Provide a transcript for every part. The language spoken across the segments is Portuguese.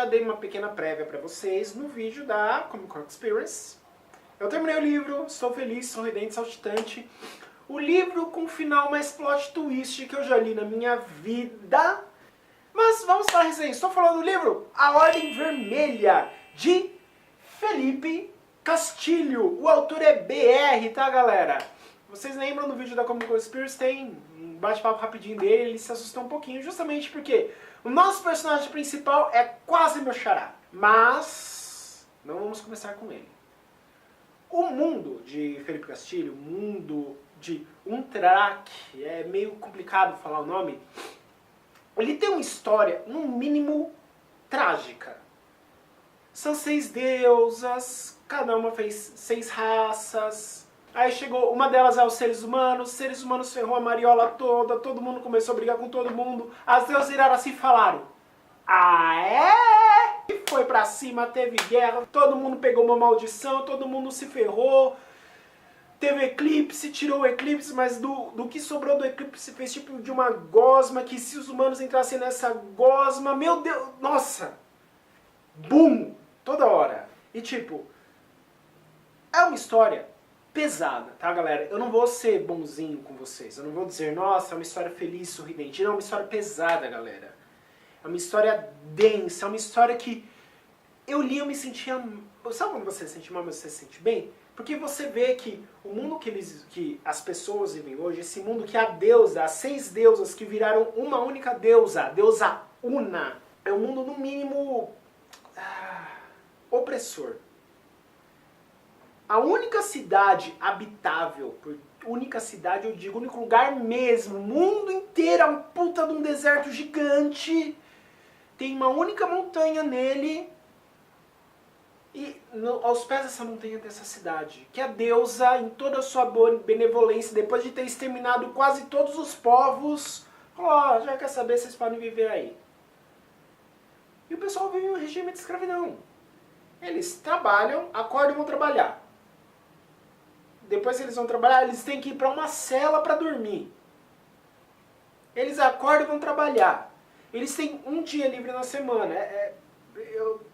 já dei uma pequena prévia pra vocês no vídeo da Comic Con Experience. Eu terminei o livro, estou feliz, sorridente, saltitante. O livro com o final mais plot twist que eu já li na minha vida. Mas vamos para a resenha. Estou falando do livro A Ordem Vermelha, de Felipe Castilho. O autor é BR, tá, galera? Vocês lembram do vídeo da Comic Con Experience? Tem um bate-papo rapidinho dele, ele se assustou um pouquinho, justamente porque o nosso personagem principal é quase meu xará. Mas não vamos começar com ele. O mundo de Felipe Castilho, o mundo de Untrak, é meio complicado falar o nome, ele tem uma história, no mínimo, trágica. São 6 deusas, cada uma fez 6 raças. Aí chegou, uma delas é os seres humanos ferrou a mariola toda, todo mundo começou a brigar com todo mundo. As deusas viraram assim e falaram: ah, é? E foi pra cima, teve guerra, todo mundo pegou uma maldição, todo mundo se ferrou. Teve eclipse, tirou o eclipse, mas do que sobrou do eclipse fez tipo de uma gosma, que se os humanos entrassem nessa gosma, meu Deus, nossa! Bum! Toda hora. E tipo, é uma história pesada, tá, galera? Eu não vou ser bonzinho com vocês, eu não vou dizer, nossa, é uma história feliz, sorridente. Não, é uma história pesada, galera. É uma história densa, é uma história que eu li, eu me sentia... Sabe quando você se sente mal, mas você se sente bem? Porque você vê que o mundo que as pessoas vivem hoje, esse mundo que a deusa, as 6 deusas que viraram uma única deusa, a deusa Una, é um mundo no mínimo opressor. A única cidade habitável, por única cidade eu digo, único lugar mesmo, o mundo inteiro é um puta de um deserto gigante, tem uma única montanha nele. E aos pés dessa montanha tem essa cidade, que a deusa, em toda a sua benevolência, depois de ter exterminado quase todos os povos, falou, ó, já quer saber, vocês podem viver aí. E o pessoal vive em um regime de escravidão. Eles trabalham, acordam e vão trabalhar. Depois que eles vão trabalhar, eles têm que ir para uma cela para dormir. Eles acordam e vão trabalhar. Eles têm um dia livre na semana.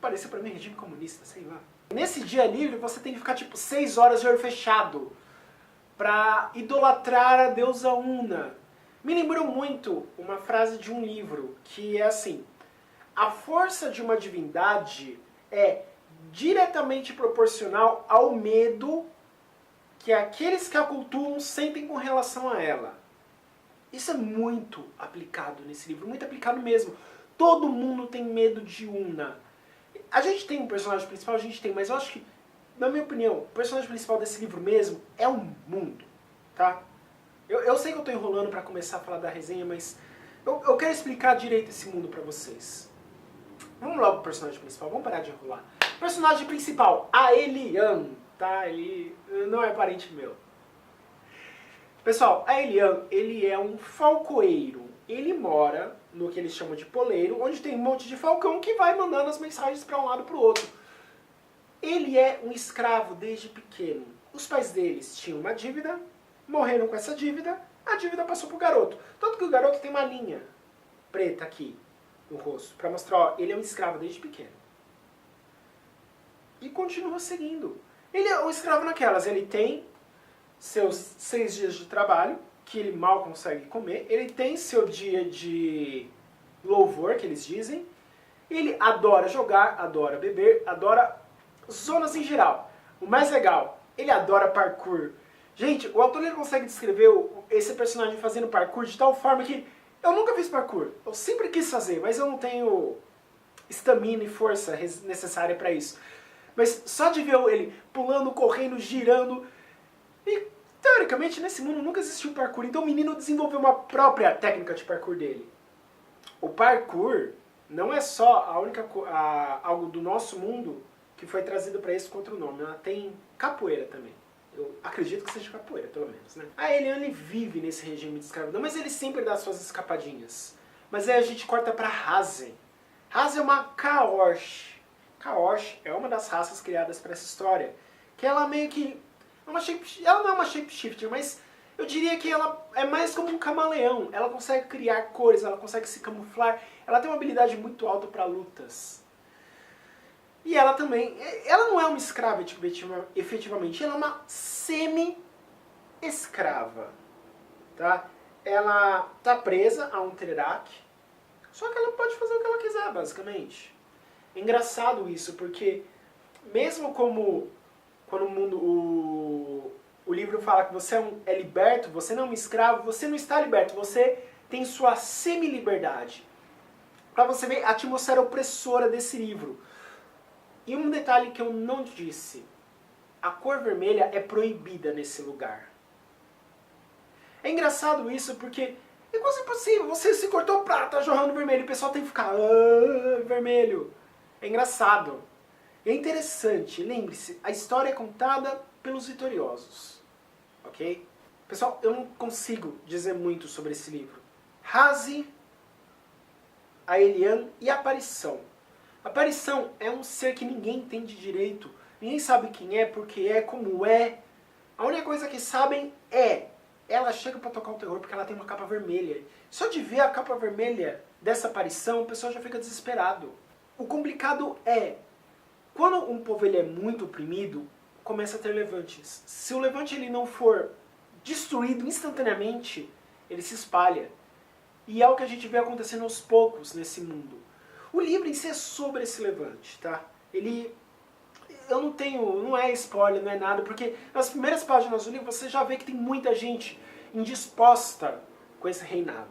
Parecia pra mim regime comunista, sei lá. Nesse dia livre você tem que ficar tipo 6 horas de olho fechado pra idolatrar a deusa Una. Me lembrou muito uma frase de um livro que é assim: a força de uma divindade é diretamente proporcional ao medo que aqueles que a cultuam sentem com relação a ela. Isso é muito aplicado nesse livro, muito aplicado mesmo. Todo mundo tem medo de Una. A gente tem um personagem principal, a gente tem, mas eu acho que, na minha opinião, o personagem principal desse livro mesmo é o mundo, tá? Eu sei que eu tô enrolando pra começar a falar da resenha, mas eu quero explicar direito esse mundo pra vocês. Vamos lá pro personagem principal, vamos parar de enrolar. Personagem principal, Aelian, tá? Ele não é parente meu. Pessoal, Aelian, ele é um falcoeiro. Ele mora no que eles chamam de poleiro, onde tem um monte de falcão que vai mandando as mensagens para um lado e para o outro. Ele é um escravo desde pequeno. Os pais deles tinham uma dívida, morreram com essa dívida, a dívida passou pro garoto. Tanto que o garoto tem uma linha preta aqui no rosto, para mostrar, ó, ele é um escravo desde pequeno. E continua seguindo. Ele é um escravo naquelas, ele tem seus 6 dias de trabalho, que ele mal consegue comer, ele tem seu dia de louvor, que eles dizem, ele adora jogar, adora beber, adora zonas em geral. O mais legal, ele adora parkour. Gente, o autor ele consegue descrever esse personagem fazendo parkour de tal forma que eu nunca fiz parkour, eu sempre quis fazer, mas eu não tenho estamina e força necessária para isso. Mas só de ver ele pulando, correndo, girando, e teoricamente, nesse mundo nunca existiu parkour, então o menino desenvolveu uma própria técnica de parkour dele. O parkour não é só algo do nosso mundo que foi trazido para esse com outro nome. Ela tem capoeira também. Eu acredito que seja capoeira, pelo menos, né? A Eliane vive nesse regime de escravidão, mas ele sempre dá suas escapadinhas. Mas aí a gente corta para Hazen. Hazen é uma Kaosh. Kaosh é uma das raças criadas para essa história. Que ela meio que... ela não é uma shapeshifter, mas eu diria que ela é mais como um camaleão. Ela consegue criar cores, ela consegue se camuflar. Ela tem uma habilidade muito alta para lutas. E ela também, ela não é uma escrava efetivamente, ela é uma semi-escrava, tá? Ela tá presa a um Trerac, só que ela pode fazer o que ela quiser, basicamente. É engraçado isso, porque mesmo como quando o livro fala que você é liberto, você não é um escravo, você não está liberto, você tem sua semi-liberdade. Para você ver a atmosfera opressora desse livro. E um detalhe que eu não disse, a cor vermelha é proibida nesse lugar. É engraçado isso porque é quase impossível, você se cortou prata, tá jorrando vermelho, e o pessoal tem que ficar vermelho. É engraçado. É interessante, lembre-se, a história é contada pelos vitoriosos. Ok? Pessoal, eu não consigo dizer muito sobre esse livro. Razi, Aelian e Aparição. Aparição é um ser que ninguém entende direito. Ninguém sabe quem é, porque é, como é. A única coisa que sabem é, ela chega pra tocar o terror porque ela tem uma capa vermelha. Só de ver a capa vermelha dessa aparição, o pessoal já fica desesperado. O complicado é, quando um povo ele é muito oprimido, começa a ter levantes. Se o levante ele não for destruído instantaneamente, ele se espalha. E é o que a gente vê acontecendo aos poucos nesse mundo. O livro em si é sobre esse levante, tá? Ele... Eu não tenho... Não é spoiler, não é nada, porque nas primeiras páginas do livro você já vê que tem muita gente indisposta com esse reinado.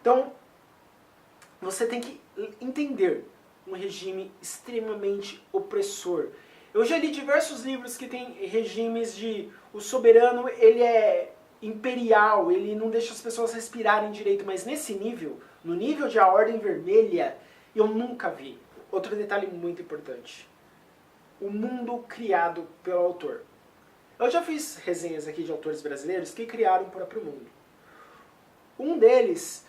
Então, você tem que entender um regime extremamente opressor. Eu já li diversos livros que tem regimes de... O soberano, ele é imperial, ele não deixa as pessoas respirarem direito, mas nesse nível, no nível de A Ordem Vermelha, eu nunca vi. Outro detalhe muito importante. O mundo criado pelo autor. Eu já fiz resenhas aqui de autores brasileiros que criaram o próprio mundo. Um deles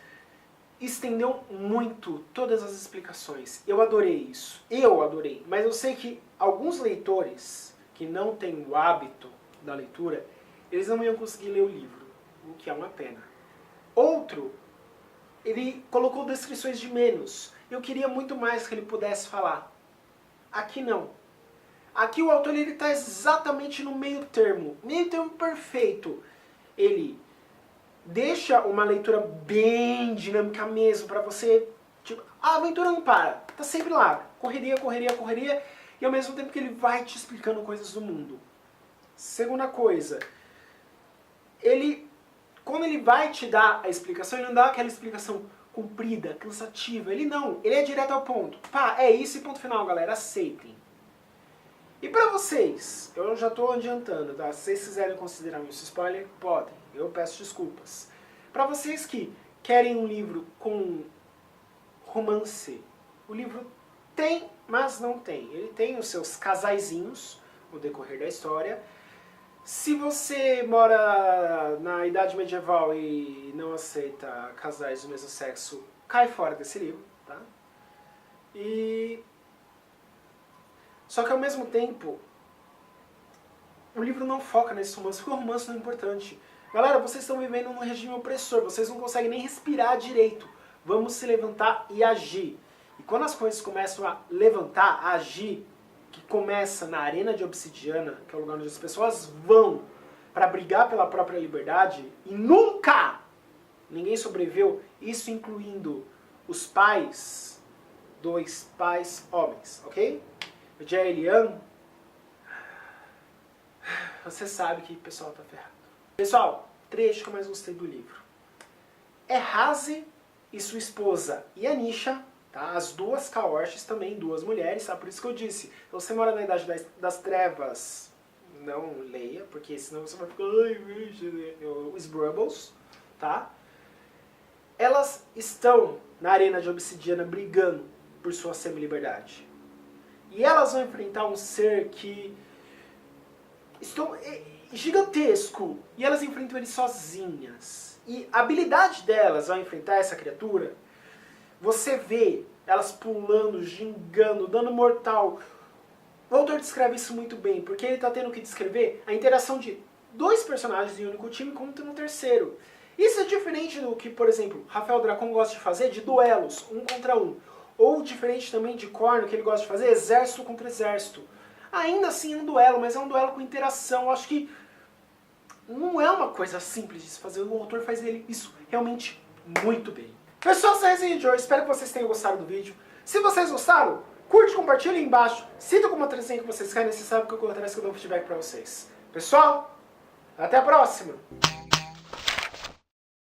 estendeu muito todas as explicações. Eu adorei isso. Eu adorei. Mas eu sei que alguns leitores que não têm o hábito da leitura, eles não iam conseguir ler o livro, o que é uma pena. Outro, ele colocou descrições de menos. Eu queria muito mais que ele pudesse falar. Aqui não. Aqui o autor está exatamente no meio termo perfeito. Ele deixa uma leitura bem dinâmica mesmo, para você... Tipo, a aventura não para, tá sempre lá. Correria, correria, correria, e ao mesmo tempo que ele vai te explicando coisas do mundo. Segunda coisa, quando ele vai te dar a explicação, ele não dá aquela explicação comprida, cansativa. Ele não, ele é direto ao ponto. Pá, é isso e ponto final, galera, aceitem. E pra vocês, eu já tô adiantando, tá? Se vocês quiserem considerar isso spoiler, podem. Eu peço desculpas. Pra vocês que querem um livro com romance, o livro tem, mas não tem. Ele tem os seus casaizinhos no decorrer da história. Se você mora na Idade Medieval e não aceita casais do mesmo sexo, cai fora desse livro, tá? Só que ao mesmo tempo, o livro não foca nesse romance, porque o romance não é importante. Galera, vocês estão vivendo num regime opressor, vocês não conseguem nem respirar direito. Vamos se levantar e agir. E quando as coisas começam a levantar, a agir, que começa na Arena de Obsidiana, que é o lugar onde as pessoas vão para brigar pela própria liberdade, e nunca ninguém sobreviveu, isso incluindo os pais, 2 pais homens, ok? O Jaelian, você sabe que o pessoal tá ferrado. Pessoal, trecho que eu mais gostei do livro. É Razi e sua esposa Yanisha, tá? As duas Kaorshis também, 2 mulheres, tá? Por isso que eu disse, se você mora na Idade das Trevas, não leia, porque senão você vai ficar, os Brubbles, tá? Elas estão na Arena de Obsidiana brigando por sua semi-liberdade. E elas vão enfrentar um ser que é gigantesco, e elas enfrentam ele sozinhas. E a habilidade delas ao enfrentar essa criatura, você vê elas pulando, gingando, dando mortal. O autor descreve isso muito bem, porque ele está tendo que descrever a interação de 2 personagens em um único time contra um terceiro. Isso é diferente do que, por exemplo, Rafael Dracon gosta de fazer de duelos, 1 contra 1. Ou diferente também de Cornell, que ele gosta de fazer, exército contra exército. Ainda assim é um duelo, mas é um duelo com interação. Eu acho que não é uma coisa simples de se fazer. O autor faz isso realmente muito bem. Pessoal, essa é a resenha de hoje. Espero que vocês tenham gostado do vídeo. Se vocês gostaram, curte, compartilha aí embaixo. Cita como outra resenha que vocês querem. Vocês sabem que eu colocarei esse feedback pra vocês. Pessoal, até a próxima!